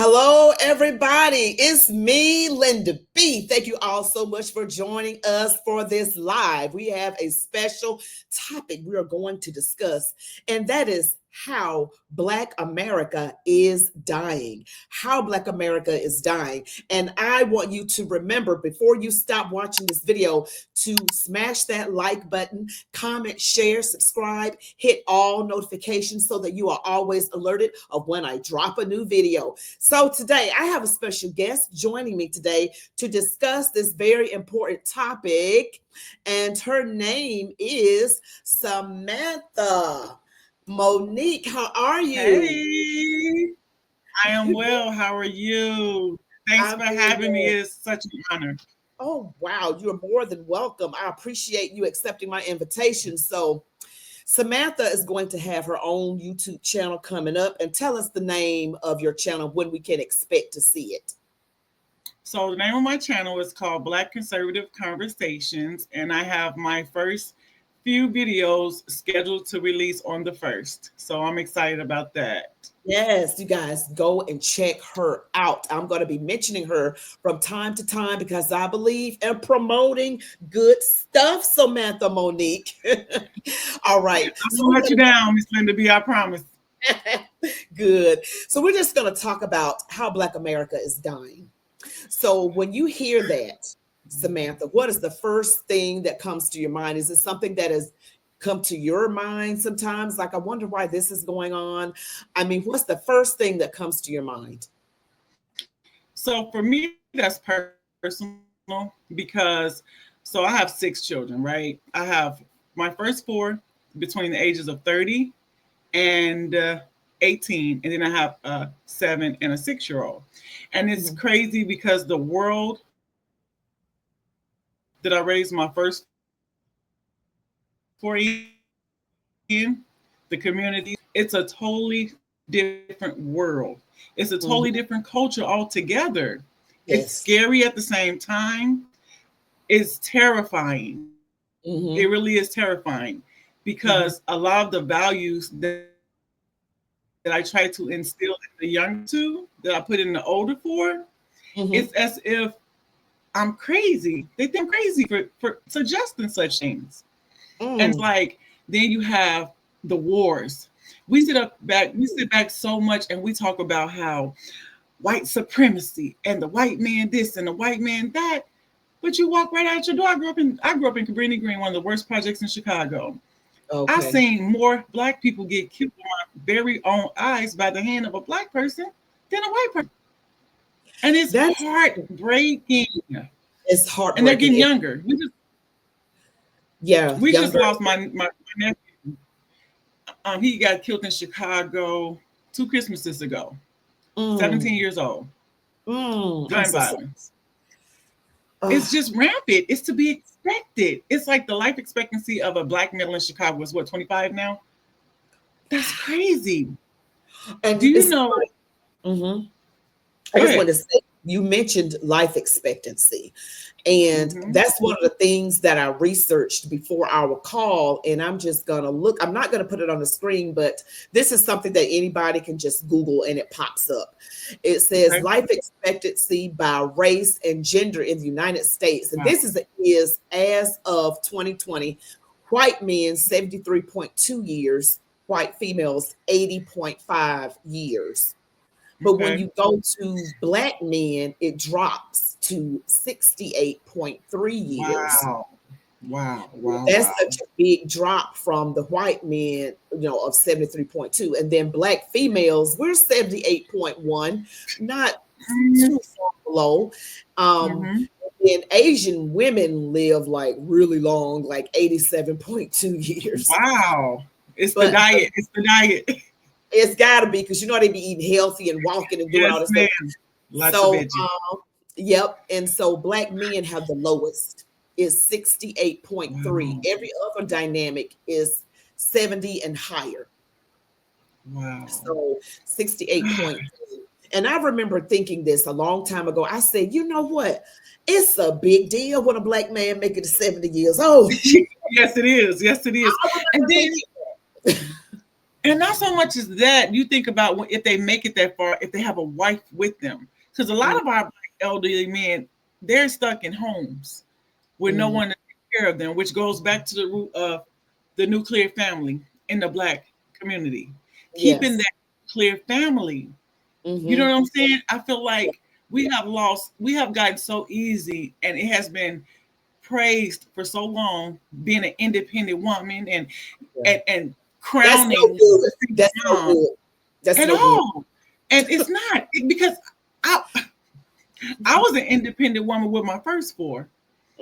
Hello, everybody. It's me, Linda B. Thank you all so much for joining us for this live. We have a special topic we are going to discuss, and that is how Black America is dying. How Black America is dying. And I want you to remember before you stop watching this video to smash that like button, comment, share, subscribe, hit all notifications so that you are always alerted of when I drop a new video. So today I have a special guest joining me today to discuss this very important topic, and her name is Samantha. Monique, how are you? Hey, I am well. How are you? Thanks I'm for doing having me. well. It's such an honor. Oh, wow. You're more than welcome. I appreciate you accepting my invitation. So, Samantha is going to have her own YouTube channel coming up, and tell us the name of your channel, when we can expect to see it. So, the name of my channel is called Black Conservative Conversations, and I have my first few videos scheduled to release on the 1st. So, I'm excited about that. Yes, you guys go and check her out. I'm going to be mentioning her from time to time because I believe in promoting good stuff, Samantha Monique. All right. I So won't we're let you going down, Miss Linda B. I promise. to good. So we're just going to talk about how Black America is dying. So when you hear that, Samantha, what is the first thing that comes to your mind? Is it something that has come to your mind sometimes? Like, I wonder why this is going on. I mean, what's the first thing that comes to your mind? So, for me, that's personal because I have 6 children, right? I have my first 4 between the ages of 30 and 18, and then I have a 7 and a 6-year-old. And it's Mhm. crazy because the world that I raised my first 4 in, the communities, it's a totally different world. It's a totally different culture altogether. It's Mhm. scary at the same time. It's Yes. terrifying. It really is terrifying because a Hmm. lot of the values Hmm. that I try to instill in the younger two, that I put in the older 4, it's as if I'm Hmm. crazy. They think I'm crazy for suggesting such things. And it's like, then you Mm. have the wars. We sit back so much and we talk about how white supremacy and the white man this and the white man that. But you walk right out your door. I grew up in Cabrini Green, one of the worst projects in Chicago. I seen Okay. more black people get killed with my very own eyes by the hand of a black person than a white person. And it's That's heartbreaking. it's And they're heartbreaking. getting younger. Yeah, We just younger. lost my nephew. He got killed in Chicago 2 Christmases ago. 17 Mm. years old. I'm Gun so sorry. violence. It's Ah, just rampant. It's to be expected. It's like the life expectancy of a black male in Chicago is what, 25 now? That's crazy. Do and you it's know? mhm. I Go just ahead. wanted to say, you mentioned life expectancy. And Hmm. that's one of the things that I researched before our call. And I'm just going to look, I'm not going to put it on the screen, but this is something that anybody can just Google and it pops up. It says Okay. life expectancy by race and gender in the United States. And Wow. this is as of 2020, white men 73.2 years, white females 80.5 years. But when Okay. you go to black men, it drops to 68.3 years. Wow. Wow. Wow. That's Wow. such a big drop from the white men, of 73.2. And then black females, we're 78.1, not too far below. Um, Mm-hmm. and Asian women live like really long, like 87.2 years. Wow. It's the But diet. It's the diet. it's got to be because they be eating healthy and walking and doing all Yes, this stuff. ma'am. Lots of So, veggie. yep. And so black men have the lowest is 68.3. Wow. Every other dynamic is 70 and higher. Wow. So 68.3. And I remember thinking this a long time ago. I said, you know what? It's a big deal when a black man make it to 70 years old. Yes, it is. Yes, it is. I And remember then thinking that. And not so much as that. You think about if they make it that far, if they have a wife with them, because a lot of our black elderly men, they're stuck in homes with no Mm-hmm. one to take care of them, which goes back to the root of the nuclear family in the black community, keeping Yes. that nuclear family. You know Mm-hmm. what I'm saying? I feel like we have gotten so easy, and it has been praised for so long being an independent woman and Yeah. and That's no crowning good. a single That's no mom good. That's at no good. all. And it's not because I I was an independent woman with my first four.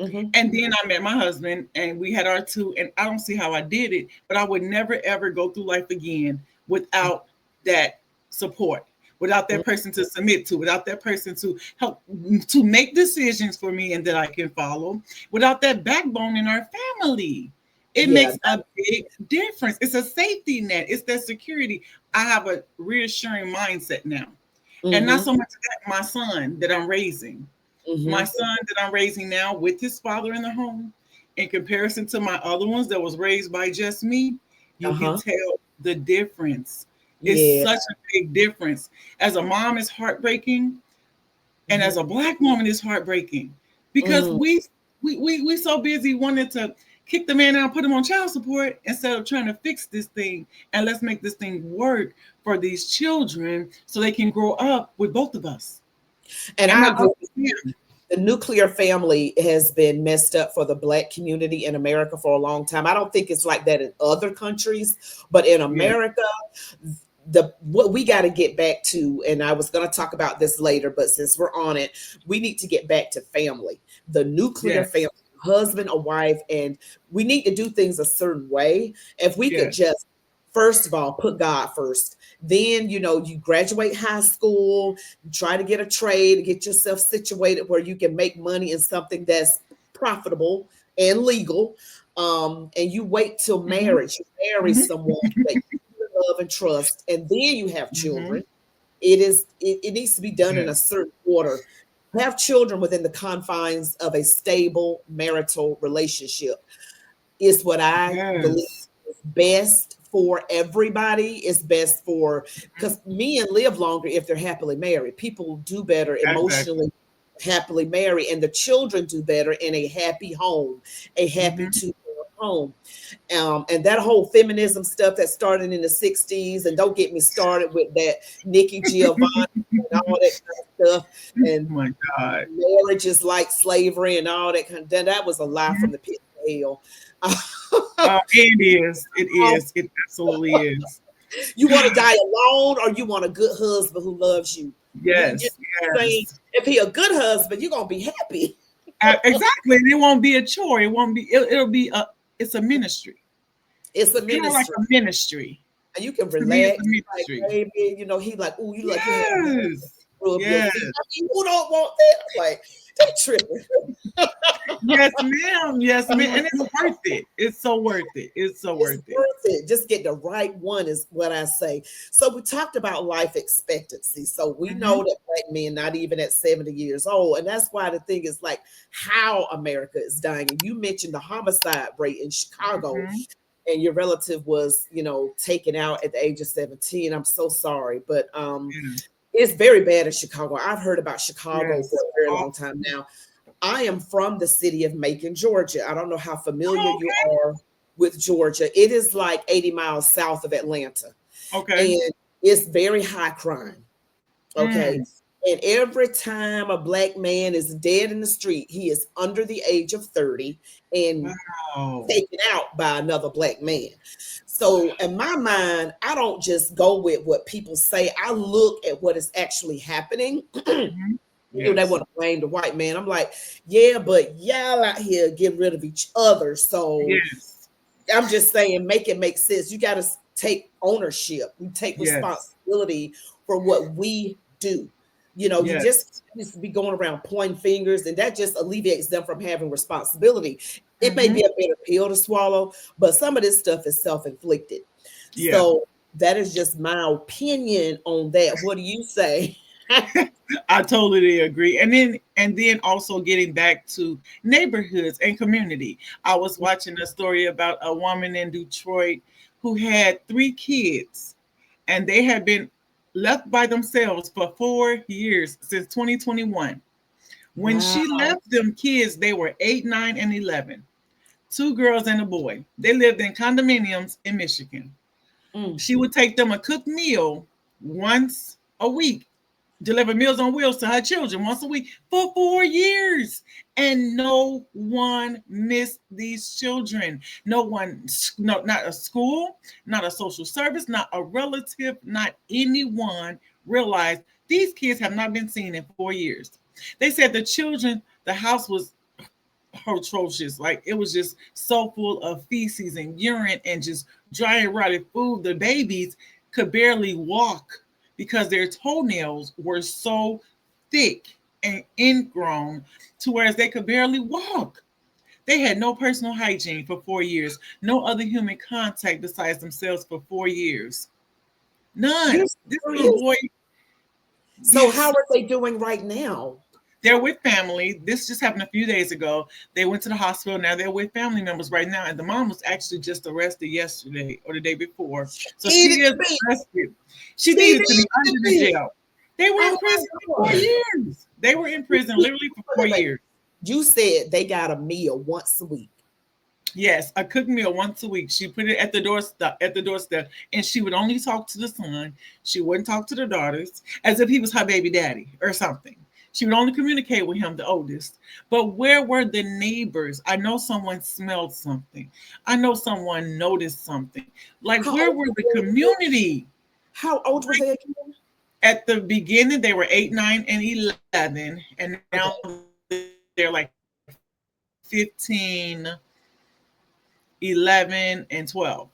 Mm-hmm. And then I met my husband and we had our two. And I don't see how I did it, but I would never ever go through life again without that support, without that person to submit to, without that person to help to make decisions for me and that I can follow, without that backbone in our family. It Yeah. makes a big difference. It's a safety net, it's that security. I have a reassuring mindset now. And not Mm-hmm. so much that my son that I'm raising. My Mm-hmm. son that I'm raising now with his father in the home, in comparison to my other ones that was raised by just me, you can Uh-huh. tell the difference. It's Yeah. such a big difference. As a mom, it's heartbreaking, and Mm-hmm. as a black woman, it's heartbreaking because Mm-hmm. we so busy wanting to kick the man out, put him on child support instead of trying to fix this thing and let's make this thing work for these children so they can grow up with both of us. And And I I agree. understand. The nuclear family has been messed up for the black community in America for a long time. I don't think it's like that in other countries, but in Yeah. America, the what we got to get back to, and I was going to talk about this later, but since we're on it, we need to get back to family. The nuclear family, Yes. husband, a wife, and we need to do things a certain way. If we could Yes. just first of all put God first, then you graduate high school, you try to get a trade, get yourself situated where you can make money in something that's profitable and legal. And you wait till Mhm. marriage. You marry Mhm. someone that you love and trust, and then you have Mhm. children. It needs to be done in a Yes. certain order. Have children within the confines of a stable marital relationship is what I believe Yes. is best for everybody. It's best for because men live longer if they're happily married. People do better Exactly. emotionally, happily married, and the children do better in a happy home, a happy Mhm. two-parent home. And that whole feminism stuff that started in the 60s, and don't get me started with that Nikki Giovanni and all that kind of stuff. And My God. marriage is like slavery and all that kind of that was a lie Mhm. from the pit of hell. It is. It is. It absolutely is. You want to die alone, or you want a good husband who loves you? We just Yes. saying Yes. if he a good husband, you're gonna be happy. Exactly. It won't be a chore. It won't be. It'll be a. It's a ministry. It's a It's kind of like ministry. a ministry. And you can To me, it's a relax. ministry. Like, baby, he like, oh, you like you have Yes. rub your Yes. feet. I mean, who don't want that? I'm like, they tripping. Yes, ma'am. Yes, ma'am. And it's worth it. It's so worth it. It's so It's worth it. worth it. Just get the right one is what I say. So we talked about life expectancy. So we know Mhm. that black men not even at 70 years old. And that's why the thing is like how America is dying. And you mentioned the homicide rate in Chicago, Mhm. and your relative was, taken out at the age of 17. I'm so sorry. But Yes. it's very bad in Chicago. I've heard about Chicago for Yes. a very Oh, long time now. I am from the city of Macon, Georgia. I don't know how familiar you okay. are with Georgia. It is like 80 miles south of Atlanta, Okay. and it's very high crime. Okay. Mm. And every time a black man is dead in the street, he is under the age of 30 and Wow. taken out by another black man. So in my mind, I don't just go with what people say. I look at what is actually happening. Mhm. They Yes. want to blame the white man. I'm like, yeah, but y'all out here get rid of each other. So Yes. I'm just saying, make it make sense. You got to take ownership. We take Yes. responsibility for what we do. You just Yes. used to be going around pointing fingers, and that just alleviates them from having responsibility. It may be Mhm. a bitter pill to swallow, but some of this stuff is self-inflicted. Yeah. So that is just my opinion on that. What do you say? I totally agree. And then also getting back to neighborhoods and community. I was watching a story about a woman in Detroit who had 3 kids, and they had been left by themselves for 4 years since 2021. When Wow. she left them kids, they were 8, 9, and 11. 2 girls and a boy. They lived in condominiums in Michigan. Mm. She would take them a cooked meal once a week, deliver Meals on Wheels to her children once a week for 4 years. And no one missed these children. No one, no, not a school, not a social service, not a relative, not anyone realized these kids have not been seen in 4 years. They said the children, the house was atrocious. Like it was just so full of feces and urine and just dry and rotted food. The babies could barely walk because their toenails were so thick and ingrown to whereas they could barely walk. They had no personal hygiene for 4 years, no other human contact besides themselves for 4 years. You're None. This little serious? boy, So how yes, are they doing right now? they're with family. This just happened a few days ago. They went to the hospital. Now they're with family members right now. And the mom was actually just arrested yesterday or the day before. So she Needed is to be. arrested. She She needed to needed be to under the be. jail. They were in Oh prison for my four God. years. They were in prison literally for four Wait, wait. years. You said they got a meal once a week. Yes, a cooked meal once a week. She put it at the doorstep, and she would only talk to the son. She wouldn't talk to the daughters, as if he was her baby daddy or something. She would only communicate with him, the oldest. But where were the neighbors? I know someone smelled something. I know someone noticed something. Like, How where old were were the they again? community? How old were Like, they again? at the beginning, they were 8, 9, and 11, and now Okay. they're like 15, 11, and 12.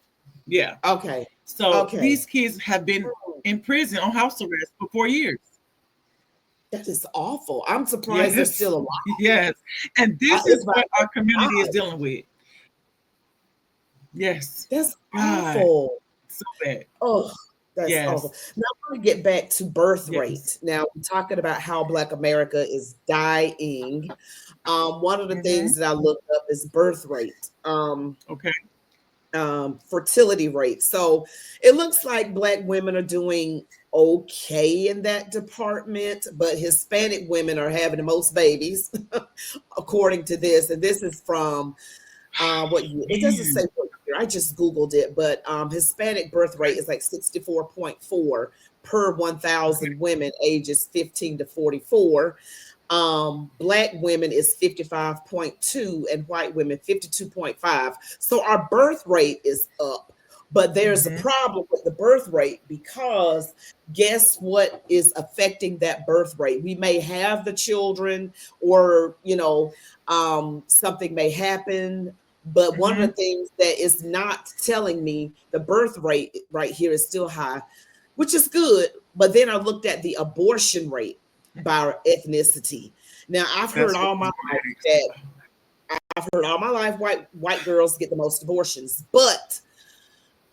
Yeah. Okay. So these Okay. kids have been Hmm. in prison on house arrest for 4 years. That is awful. I'm surprised they're Yes. still alive. Yes. And this is It's what our my community is God. dealing with. Yes. That's God. awful. So bad. Oh, that's awful. Yes. Now, I want to get back to birth Yes. rate. Now, we're talking about how Black America is dying. One of the things Mm-hmm. that I looked up is birth rate, Okay. fertility rate. So it looks like Black women are doing okay in that department, but Hispanic women are having the most babies, according to this. And this is from what year? It doesn't say Man. what year. I just Googled it, but Hispanic birth rate is like 64.4 per Okay. 1,000 women ages 15 to 44. Black women is 55.2 and white women 52.5. So our birth rate is up. But there's a Mm-hmm. problem with the birth rate because guess what is affecting that birth rate? We may have the children, or something may happen, but one of the Mm-hmm. things that is not telling me, the birth rate right here is still high, which is good. But then I looked at the abortion rate by ethnicity. Now That's what was I've heard all my life white girls get the most abortions, but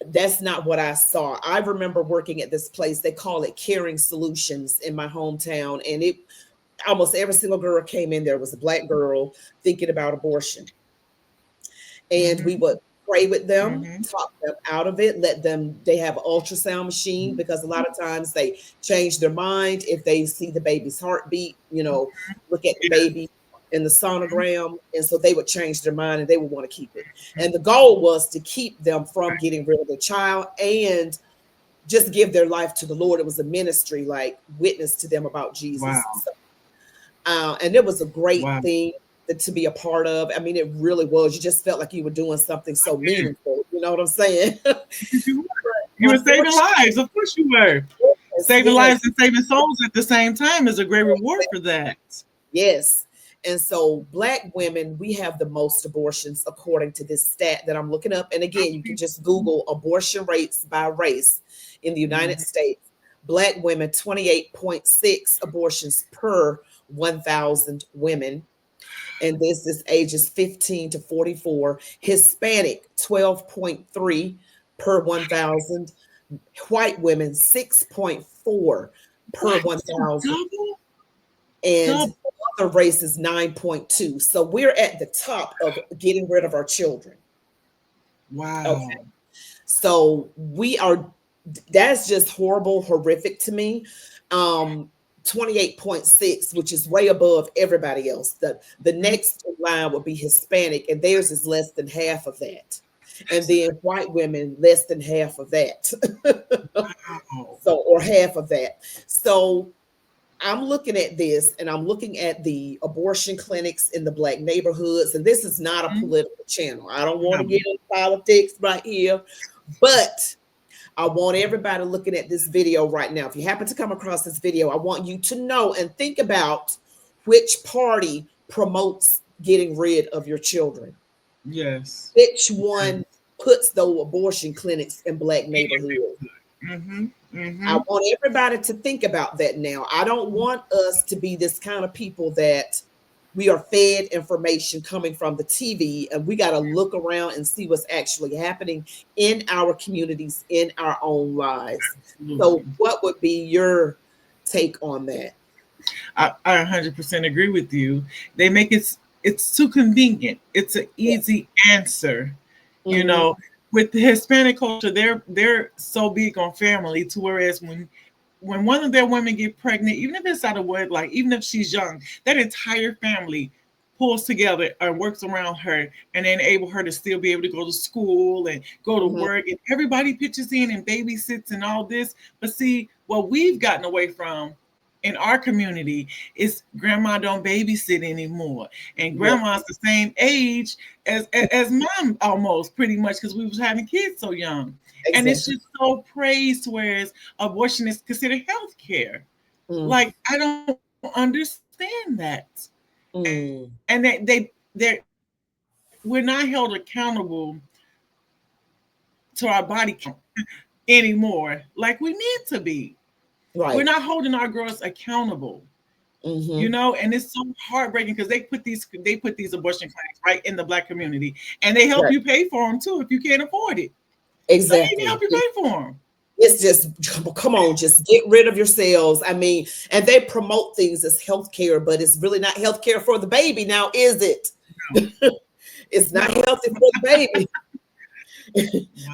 that's not what I saw. I remember working at this place. They call it Caring Solutions in my hometown, and it almost every single girl came in there was a Black girl thinking about abortion, and we mm-hmm. would pray with them, Mm-hmm. talk them out of it, let them, they have an ultrasound machine because a lot of times they change their mind if they see the baby's heartbeat, look at the Yeah. baby in the sonogram, and so they would change their mind and they would want to keep it. And the goal was to keep them from getting rid of the child and just give their life to the Lord. It was a ministry, like witness to them about Jesus. Wow. So, and it was a great Wow. thing to be a part of. I mean, it really was. You just felt like you were doing something so meaningful. You know what I'm saying? You were saving Unfortunately, lives. Of course you were. yes, Saving yes, lives and saving souls at the same time is a great reward for that. yes. And so, Black women, we have the most abortions according to this stat that I'm looking up. And again, you can just Google abortion rates by race in the United Mhm. States. Black women, 28.6 abortions per 1,000 women, and this is ages 15 to 44. Hispanic, 12.3 per 1,000. White women, 6.4 per What? So 1,000. double? And Double? other races, 9.2. So we're at the top of getting rid of our children. Okay. Wow. So we are, that's just horrible, horrific to me. 28.6, which is way above everybody else. The Mhm. next in line would be Hispanic, and theirs is less than half of that. And then white women, less than half of that. Wow. So, or half of that. So I'm looking at this and I'm looking at the abortion clinics in the black neighborhoods. And this is not a Mhm. political channel. I don't want to No. get into politics right here, but I want everybody looking at this video right now. If you happen to come across this video, I want you to know and think about which party promotes getting rid of your children, Yes. which one puts those abortion clinics in black neighborhoods. Mm-hmm. I Mm-hmm. want everybody to think about that now. I don't want us to be this kind of people that we are fed information coming from the TV and we got to look around and see what's actually happening in our communities, in our own lives. So, Absolutely. what would be your take on that? I 100% agree with you. They make it's too convenient. It's an easy answer. You Mm-hmm, know, with the Hispanic culture, they're so big on family to whereas when one of their women get pregnant, even if it's out of wedlock, even if she's young, that entire family pulls together and works around her and enable her to still be able to go to school and go to mm-hmm, work and everybody pitches in and babysits and all this. But see, what we've gotten away from in our community is grandma don't babysit anymore and yeah, grandma's the same age as mom almost pretty much because we was having kids so young and it's exactly. just so praised whereas abortion is considered health care. Mm, Like I don't understand that. And mm, they're we're not held accountable to our body count anymore like we need to be. We're right. not holding our girls accountable, you Mm-hmm, know, and it's so heartbreaking because they put these abortion clinics right in the black community and they help right. you pay for them too if you can't afford it. They even help Exactly. you pay for them. It's just come on, just get rid of yourselves. I mean, and they promote things as healthcare, but it's really not healthcare for the baby now, is it? It's not No, healthy for the baby.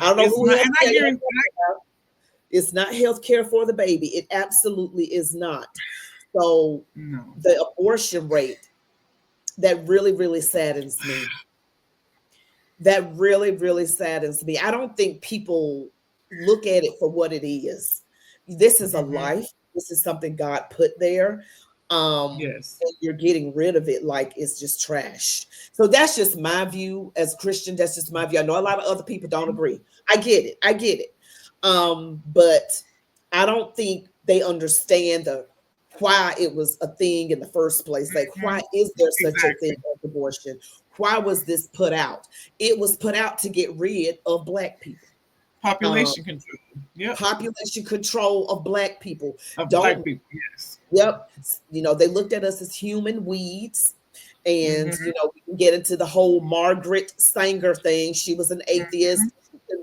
I don't know it's who not. healthcare And I y'all guarantee, talking about. It's not healthcare for the baby. It absolutely is not. So no. the abortion rate, that really, really saddens me. That really, really saddens me. I don't think people look at it for what it is. This is a Hmm. life. This is something God put there. Yes. And you're getting rid of it like it's just trash. So that's just my view as a Christian. That's just my view. I know a lot of other people don't agree. I get it. I get it. But I don't think they understand the why it was a thing in the first place. Like, why Hmm. is there such a thing Exactly. as abortion? Why was this put out? It was put out to get rid of black people. Um, Population control. Yep. Population control of black people. Of black Don't, people. Yes. yep. They looked at us as human weeds. And, Hmm. we can get into the whole Margaret Sanger thing. She was an Hmm. atheist,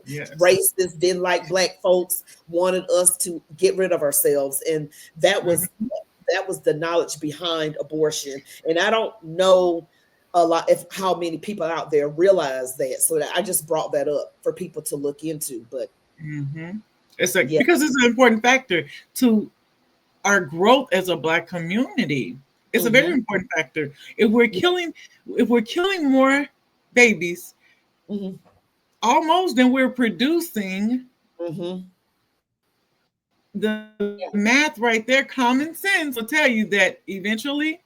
Yes. racist, didn't like black folks, wanted us to get rid of ourselves. And that was Hmm. that was the knowledge behind abortion. And I don't know a lot if how many people out there realize that. So that I just brought that up for people to look into. But Hmm. It's like yeah. because it's an important factor to our growth as a black community. It's a very Hmm. important factor. If we're killing more babies Hmm. almost than we're producing, Hmm. the math right there, common sense will tell you that eventually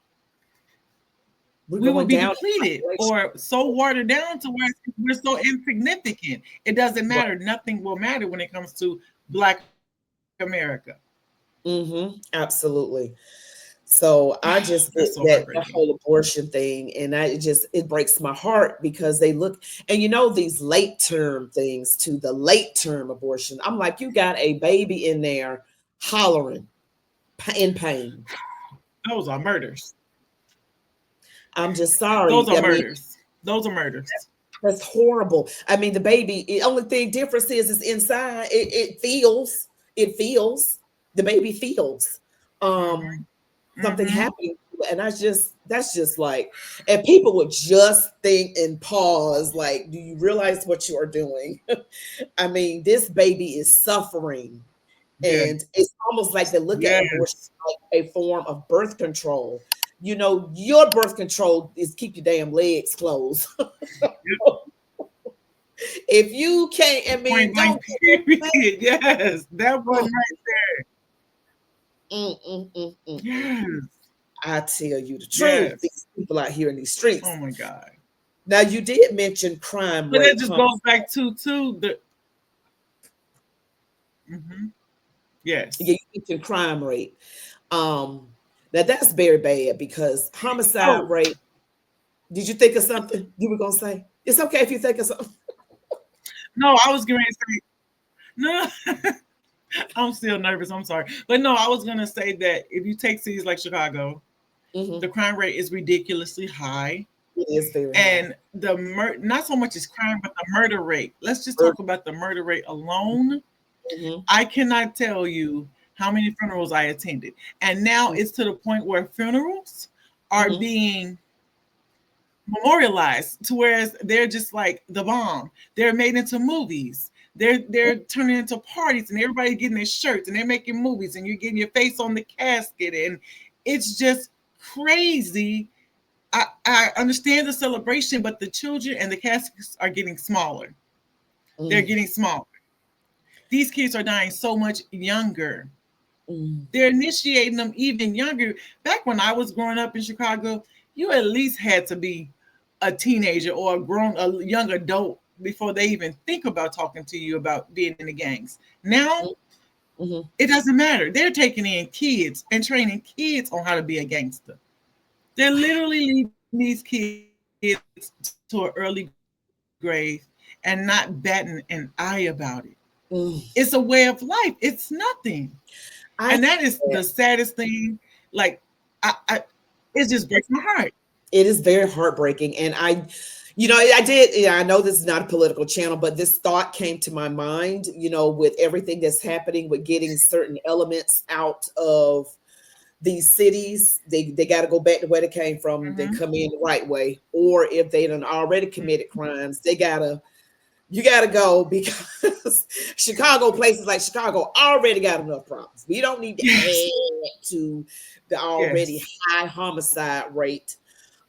We're we will going be down depleted in or so watered down to where we're so insignificant. It doesn't population. matter. Nothing will matter when it comes to Black America. Absolutely. So I That's just so get that heartbreaking. the whole abortion thing, and it breaks my heart because they look and these late term things to the late term abortion. I'm like, you got a baby in there hollering in pain. Those are murders. I'm just Those sorry. are I mean, murders. Those are murders. that's horrible. I mean, the baby. The only thing difference is inside. It feels. It feels. The baby feels. Hmm. Something Hmm. happening And that's just like, and people would just think and pause, like, do you realize what you are doing? I mean, this baby is suffering. Yeah. And it's almost like they look at abortion Yes. like a form of birth control. Your birth control is keep your damn legs closed. Yep. If you can't, I mean, Point blank. don't. Period. Yes. That one Oh, right mm, mm, mm, mm, there. mm. Yes. I tell you the truth, Yes. these people out here in these Oh streets. my God. Now, you did mention crime But that rate, just huh? goes back to the. Hmm. Yeah, Yes. you mentioned crime rate. Um, Now that's very bad because homicide Oh rate. Did you think of something you were gonna say? It's okay if you think of something. no, I was going to say no. I'm still nervous. I'm sorry, but no, I was going to say that if you take cities like Chicago, the Hmm. crime rate is ridiculously high, It is very high. and not so much as crime, but the murder rate. Let's just talk about the murder rate alone. Mm-hmm. I cannot tell you how many funerals I attended, and now it's to the point where funerals are Hmm. being memorialized to whereas they're just like the bomb. They're made into movies. They're turning into parties and everybody getting their shirts and they're making movies and you're getting your face on the casket and it's just crazy. I understand the celebration, but the children and the caskets are getting smaller. They're Mm-hmm. getting smaller. These kids are dying so much younger. Mm-hmm. They're initiating them even younger. Back when I was growing up in Chicago, you at least had to be a teenager or a young adult before they even think about talking to you about being in the gangs. Now Mm-hmm. it doesn't matter. They're taking in kids and training kids on how to be a gangster. They're literally leading these kids to an early grave and not batting an eye about it. It's a way of life. Mm-hmm. It's nothing. And that is the I saddest thing. Like, I it just breaks my heart. It is very heartbreaking. And I did, yeah, I know this is not a political channel, but this thought came to my mind, with everything that's happening with getting certain elements out of these cities. They got to go back to where they came from. They Hmm. come in the right way. Or if they done already committed crimes, you gotta go because Chicago, places like Chicago already got enough problems. We don't need to Yes, add to the already yes, high homicide rate,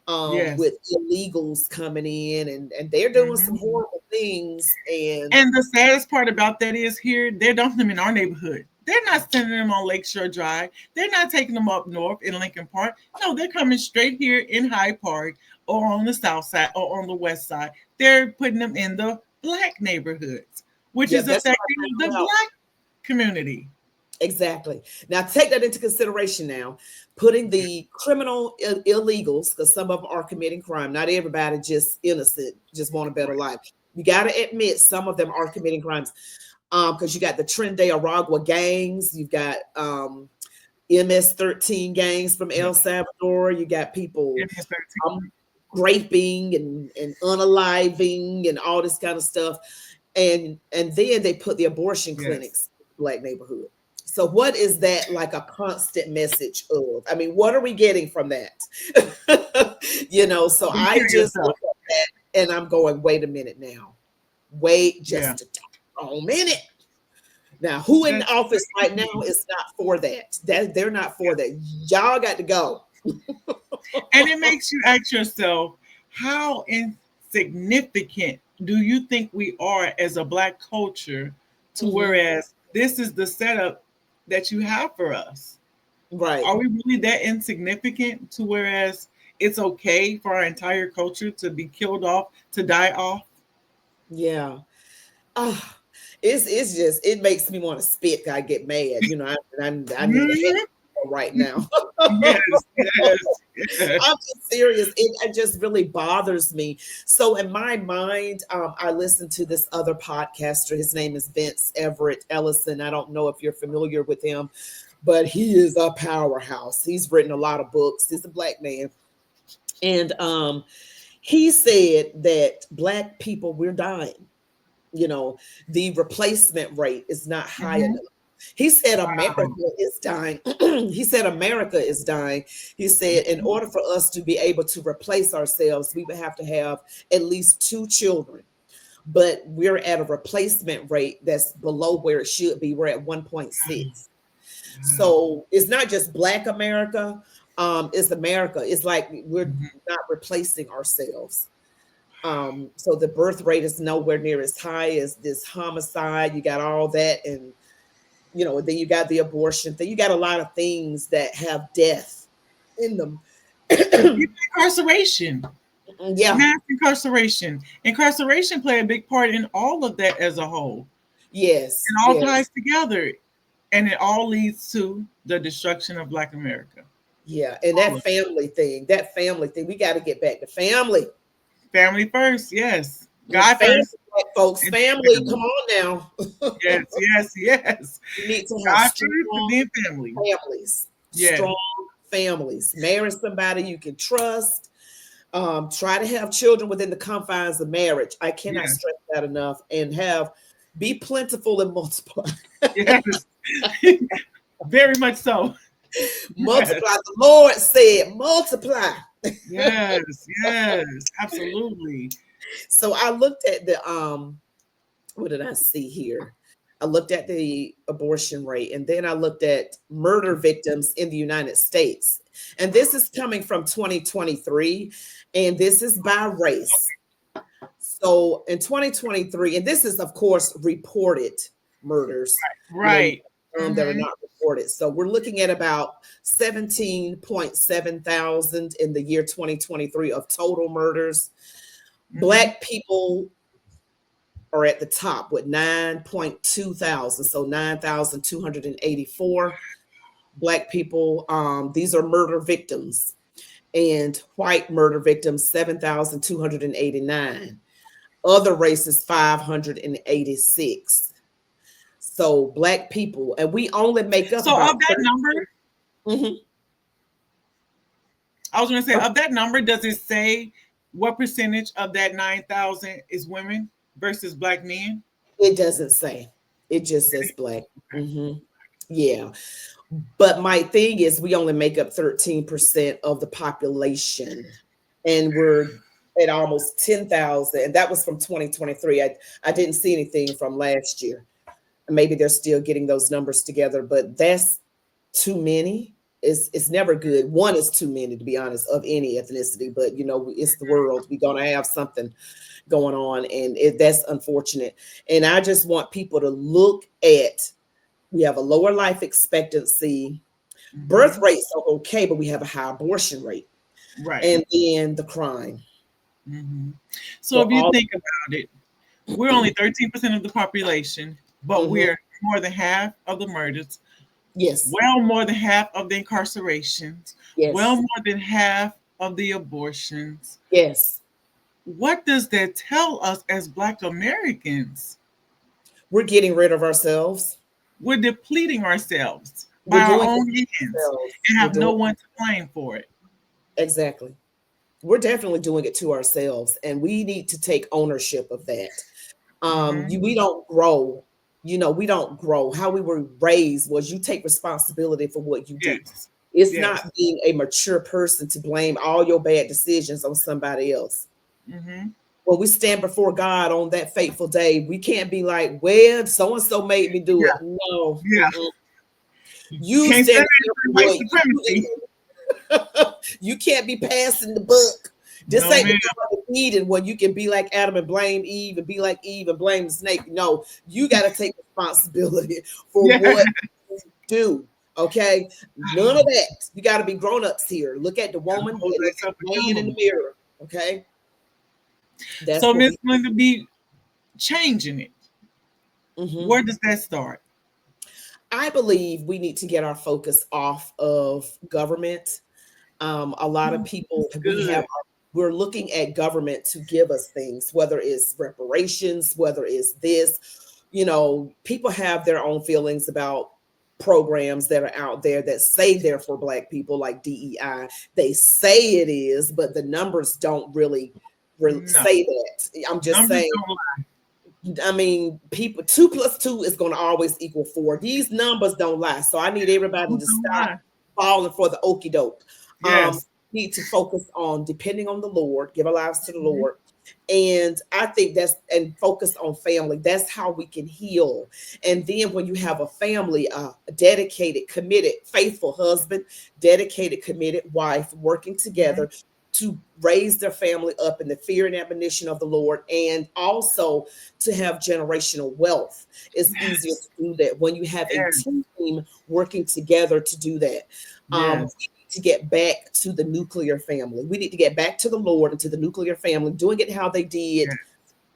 yes. with illegals coming in, and they're doing some Hmm. horrible things. And And the saddest part about that is here, they're dumping them in our neighborhood. They're not sending them on Lakeshore Drive. They're not taking them up north in Lincoln Park. No, they're coming straight here in Hyde Park or on the south side or on the west side. They're putting them in the black neighborhoods, which yeah, is that's what affecting I the found out. black community. Exactly. Now take that into consideration. Now, putting the criminal illegals, because some of them are committing crime. Not everybody just innocent, just want a better Right. life. You got to admit some of them are committing crimes. Because you got the Trinidad Aragua gangs, you've got MS-13 gangs from Yeah. El Salvador. You got people um, MS-13. raping and unaliving and all this kind of stuff. And then they put the abortion Yes. clinics in the black neighborhood. So what is that like a constant message of? I mean, what are we getting from that? So I Prepare just yourself. look at that and I'm going, wait a minute now. Wait Yeah. just a minute. Now, who in That's office right now crazy. is not for that? That they're not for that. Y'all got to go. And it makes you ask yourself, how insignificant do you think we are as a black culture to Mhm. whereas this is the setup that you have for us? Right. Are we really that insignificant to whereas it's okay for our entire culture to be killed off, to die off? Yeah. Ah, it's just it makes me want to spit. I get mad. I need a Mhm. hand right now. Yes, yes, yes. I'm just serious. It just really bothers me. So in my mind, I listened to this other podcaster. His name is Vince Everett Ellison. I don't know if you're familiar with him, but he is a powerhouse. He's written a lot of books. He's a black man, and he said that black people we're dying. The replacement rate is not high Mhm. enough. He said America Wow. is dying. He said America is dying. He said in order for us to be able to replace ourselves, we would have to have at least 2 children. But we're at a replacement rate that's below where it should be. We're at 1.6. Wow. So it's not just Black America, it's America. It's like we're Mhm. not replacing ourselves. So the birth rate is nowhere near as high as this homicide. You got all that, and then you got the abortion thing. You got a lot of things that have death in them. Even incarceration, Yeah, mass incarceration. Incarceration play a big part in all of that as a whole. yes, It all yes, ties together, and it all leads to the destruction of Black America. yeah. And All of that family thing, we got to get back to family. it. Family first, yes. God Family, first, Black folks, and family. then Come family. on now. Yes, yes, yes. We need to have God first, and strong then family. families, Yes, strong families. Marry somebody you can trust. Try to have children within the confines of marriage. I cannot yes, stress that enough. And be plentiful and multiply. yes. Very much so. Yes, Multiply. The Lord said, multiply. yes, yes, absolutely. So I looked at what did I see here? I looked at the abortion rate, and then I looked at murder victims in the United States. And this is coming from 2023, and this is by race. So in 2023, and this is, of course, reported murders, Right. that are Hmm. not reported. So we're looking at about 17.7 thousand in the year 2023 of total murders. Hmm. Black people are at the top with 9.2 thousand, so 9,284 Black people. These are murder victims, and white murder victims 7,289. Other races 586. So Black people, and we only make up So of about that 30. number, Mhm. I was going to say, of that number, does it say what percentage of that 9,000 is women versus Black men? It doesn't say. It just says Black. Okay. Yeah. But my thing is, we only make up 13% of the population, and we're at almost 10,000. And that was from 2023. I didn't see anything from last year. Maybe they're still getting those numbers together, but that's too many. It's never good. One is too many, to be honest, of any ethnicity. But it's the world. We're gonna have something going on, and that's unfortunate. And I just want people to look at. We have a lower life expectancy. Birth Hmm. rates are okay, but we have a high abortion rate, Right. and then the crime. Hmm. So So if you all. think about it, we're only 13% of the population, but Mhm. we're more than half of the murders, Yes, well more than half of the incarcerations, well yes, more than half of the abortions. yes. What does that tell us as Black Americans? We're getting rid of ourselves. We're depleting ourselves by We're our doing it own to hands ourselves. and We're have no doing one to blame for it. exactly. We're definitely doing it to ourselves, and we need to take ownership of that. Hmm. We don't grow. We don't grow. How we were raised was you take responsibility for what you do. Yes. It's Yes. not being a mature person to blame all your bad decisions on somebody else. Hmm. When we stand before God on that fateful day, we can't be like, well, so and so made me do it. Yeah. No, Yeah. You you can't stand stand here in for white what you supremacy. did. You can't be passing the buck. This No, ain't man. the Garden of Eden where you can be like Adam and blame Eve, and be like Eve and blame the snake. No, you got to take responsibility for Yeah. what you do. Okay, none of that. You got to be grown ups here. Look at the woman and Hold look at myself the man in the accountable. mirror. Okay, that's So what Miss we. Linda, be changing it. Mhm. Where does that start? I believe we need to get our focus off of government. A lot of people, That's good. we're looking at government to give us things, whether it's reparations, whether it's this. People have their own feelings about programs that are out there that say they're for Black people, like DEI. They say it is, but the numbers don't really No, say that. I'm just numbers saying don't lie. I mean, people, 2 plus 2 is going to always equal 4. These numbers don't lie. So I need everybody to stop falling for the okie doke. Yes. Need to focus on depending on the Lord, give our lives to the Mhm. Lord. And I think and focus on family. That's how we can heal. And then when you have a family, a dedicated, committed, faithful husband, dedicated, committed wife working Mhm. together to raise their family up in the fear and admonition of the Lord, and also to have generational wealth. It's easier Yes. to do that when you have a Yes. team working together to do that. Yes. We need to get back to the nuclear family. We need to get back to the Lord and to the nuclear family, doing it how they did Yes.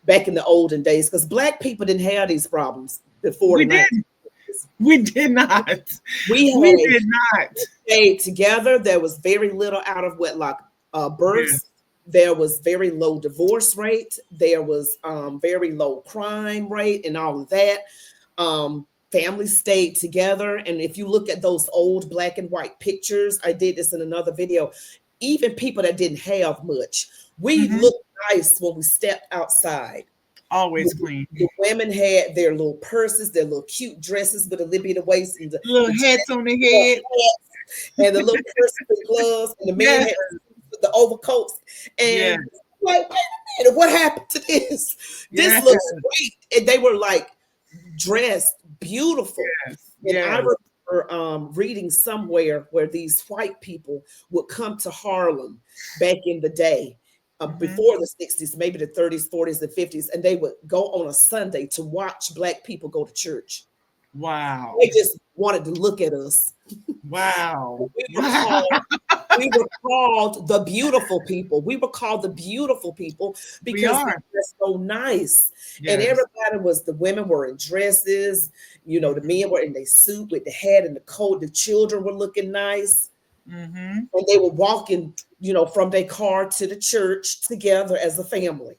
back in the olden days, because Black people didn't have these problems before We the did. 1950s. We did not. We We had a did not. stayed together. There was very little out of wedlock births. Yes. There was very low divorce rate. There was very low crime rate and all of that. Families stayed together. And if you look at those old black and white pictures, I did this in another video. Even people that didn't have much, we Hmm. looked nice when we stepped outside. Always The, clean. the women had their little purses, their little cute dresses with a little bit of waist, and Little the hats on the little head. hats and the little purses and gloves, and the men Yes. had the overcoats. Yes. And like, wait a minute, what happened to this? This Yes. looks great. And they were like dressed beautiful. Yes. And I Yes. remember reading somewhere where these white people would come to Harlem back in the day, Hmm. before the 60s, maybe the 30s, 40s, and 50s, and they would go on a Sunday to watch Black people go to church. Wow. They just wanted to look at us. Wow. We were Wow. called we were called the beautiful people. We were called the beautiful people We because we are. were so nice. And Yes. everybody was, the women were in dresses, the Hmm. men were in their suit with the hat and the coat, the children were looking nice. Hmm. And they were walking, from their car to the church together as a family.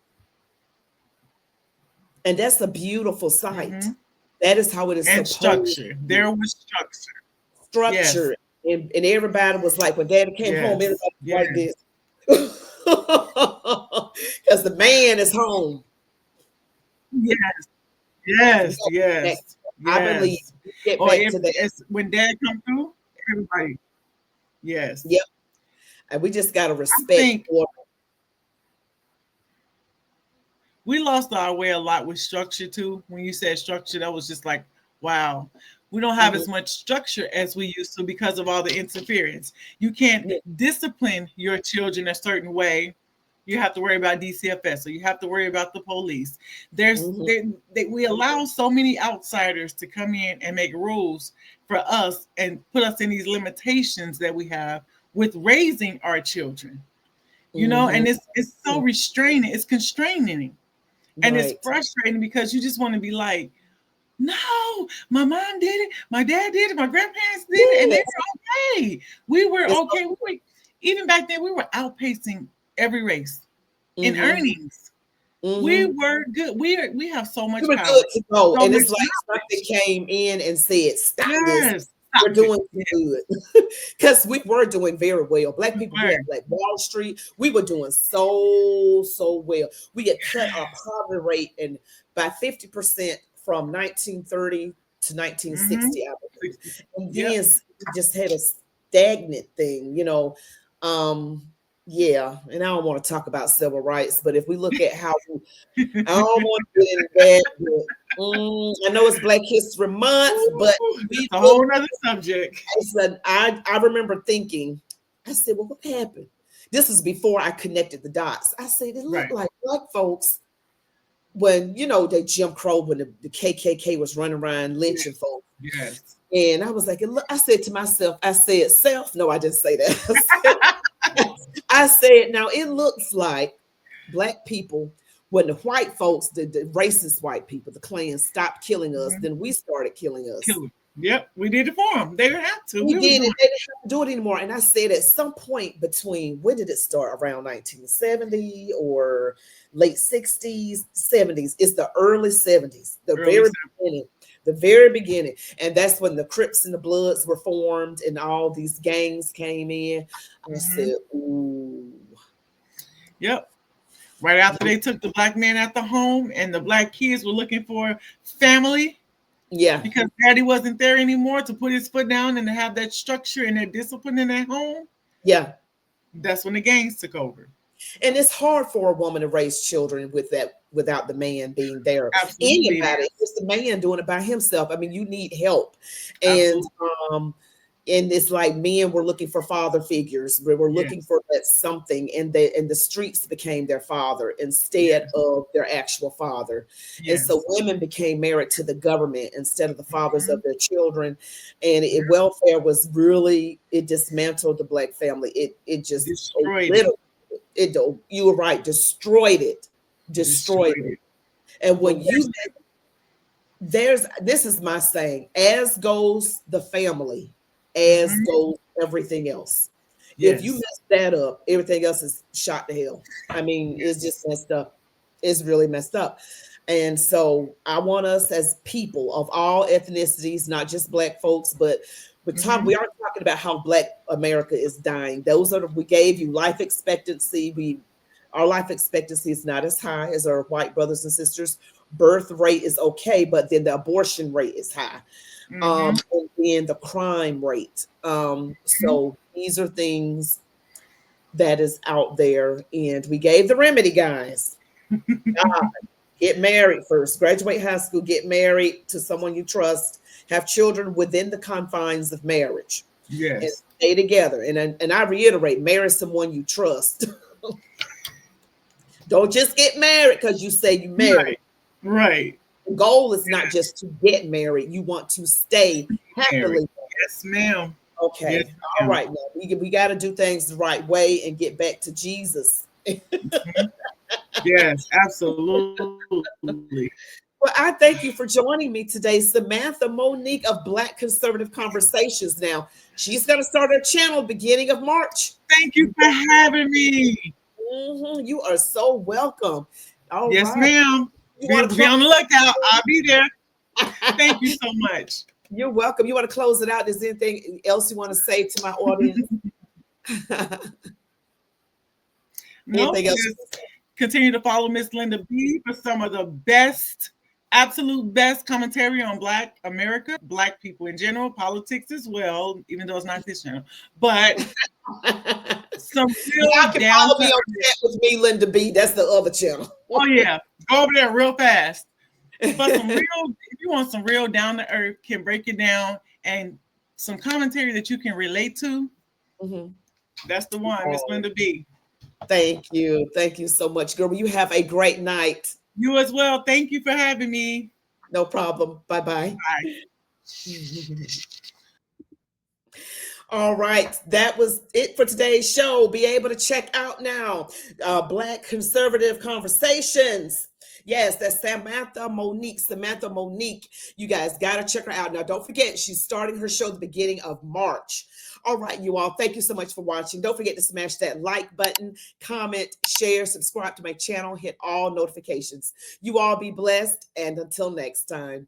And that's a beautiful sight. Hmm. That is how it is And supposed structure. to be. There was structure. Yes. Structured. And everybody was like, when daddy came home, everybody Yes. was like Yes. this. Because the man is home. Yes. We Yes. gotta get back. Yes. I believe Yes. we get Or back if to that. it's when dad come through, everybody. Yes. Yep. And we just gotta I respect think order. we lost our way a lot with structure too. When you said structure, that was just like, wow. We don't have Mhm. as much structure as we used to because of all the interference. You can't Yeah. discipline your children a certain way. You have to worry about DCFS, or you have to worry about the police. Mhm. We allow so many outsiders to come in and make rules for us and put us in these limitations that we have with raising our children. Mhm. And it's so restraining, it's constraining, and it's Right. frustrating because you just want to be like, no, my mom did it, my dad did it, my grandparents did it, and they Yes. were okay. We were It's okay. Even back then, we were outpacing every race in mhm. earnings. We Mhm. were good. We have so We much were power, good to go. so And much it's like something knowledge. came in and said, stop this. Yes, stop We're it. doing too Yes, good. Because we were doing very well. Black we people, we were. had Black Wall Street. We were doing so, so well. We had cut our poverty rate and by 50% from 1930 to Mm-hmm. 1960, I believe. And Yep. then we just had a stagnant thing. Um, yeah, and I don't want to talk about civil rights, but if we look at how I don't want to get into that. But, I know it's Black History Month, but That's we a look. whole nother subject. I remember thinking, I said, well, what happened? This is before I connected the dots. I said, it looked Right. like Black folks when they Jim Crow, when the KKK was running around Yes. lynching folks. Yes. And I was like, I said to myself, I said, self, no, I didn't say that. I said, now it looks like Black people, when the white folks, the racist white people, the Klan stopped killing us, Mhm. then we started killing us. Kill 'em. Yep, we did it for them. They didn't have to. We We was did doing it. They didn't have to do it anymore. And I said at some point between, when did it start? Around 1970 or late 60s, 70s. It's the early 70s, the it early. very beginning. The very beginning. And that's when the Crips and the Bloods were formed and all these gangs came in. I Mm-hmm. said, ooh. Yep. Right after they took the black man out the home and the black kids were looking for family Yeah. because daddy wasn't there anymore to put his foot down and to have that structure and that discipline in that home, Yeah. that's when the gangs took over. And it's hard for a woman to raise children with that without the man being there. Absolutely it Anybody, is. it's the man doing it by himself. I mean, you need help. And Absolutely. um and it's like men were looking for father figures. We were looking Yes. for that something, and the streets became their father instead Yes. of their actual father. And so Yes. women became married to the government instead of the fathers of Mhm. their children. And Yeah. welfare was really, it dismantled the black family. It just Destroyed it. literally, it, you were right, destroyed it, destroyed Destroyed it. it. And But when you, there's, this is my saying, as goes the family, as Mhm. goes everything else. If you Yes. mess that up, everything else is shot to hell. I mean, it's Yes. just messed up. It's really messed up. And so I want us as people of all ethnicities, not just black folks, but we Mhm. are talking about how black America is dying. Those are we gave you life expectancy. Our life expectancy is not as high as our white brothers and sisters. Birth rate is okay, but then the abortion rate is high. Mhm. And then the crime rate. Mhm. So these are things that is out there, and we gave the remedy, guys. Get married first, graduate high school, get married to someone you trust, have children within the confines of marriage, and Yes. stay together. And I reiterate, marry someone you trust. Don't just get married because you say you married. Right. Right. The goal is not Yes. just to get married, you want to stay Married. happily. Yes, ma'am. Yes, Okay, all ma'am. right, now we got to do things the right way and get back to Jesus. Mhm. Yes, absolutely. Well, I thank you for joining me today, Samantha Monique of Black Conservative Conversations. Now, she's going to start her channel beginning of March. Thank you for having me. You are so welcome. All Yes, right. ma'am. You Be, want to be close? on the lookout. I'll be there. Thank you so much. You're welcome. You want to close it out? Is there anything else you want to say to my audience? No, Anything else? just continue to follow Miss Linda B for some of the best, absolute best commentary on Black America, Black people in general, politics as well, even though it's not this channel. But some Y'all real can down follow to me on earth. chat with me, Linda B. That's the other channel. Oh yeah, go over there real fast. For some real, if you want some real down to earth, can break it down and some commentary that you can relate to, Mhm. that's the one, Miss Oh, Linda B. thank you. Thank you so much, girl. You have a great night. You as well. Thank you for having me. No problem. Bye bye. Bye. All right, that was it for today's show. Be able to check out now Black Conservative Conversations. Yes, that's Samantha Monique. Samantha Monique. You guys got to check her out. Now, don't forget, she's starting her show at the beginning of March. All right, you all, thank you so much for watching. Don't forget to smash that like button, comment, share, subscribe to my channel, hit all notifications. You all be blessed, and until next time.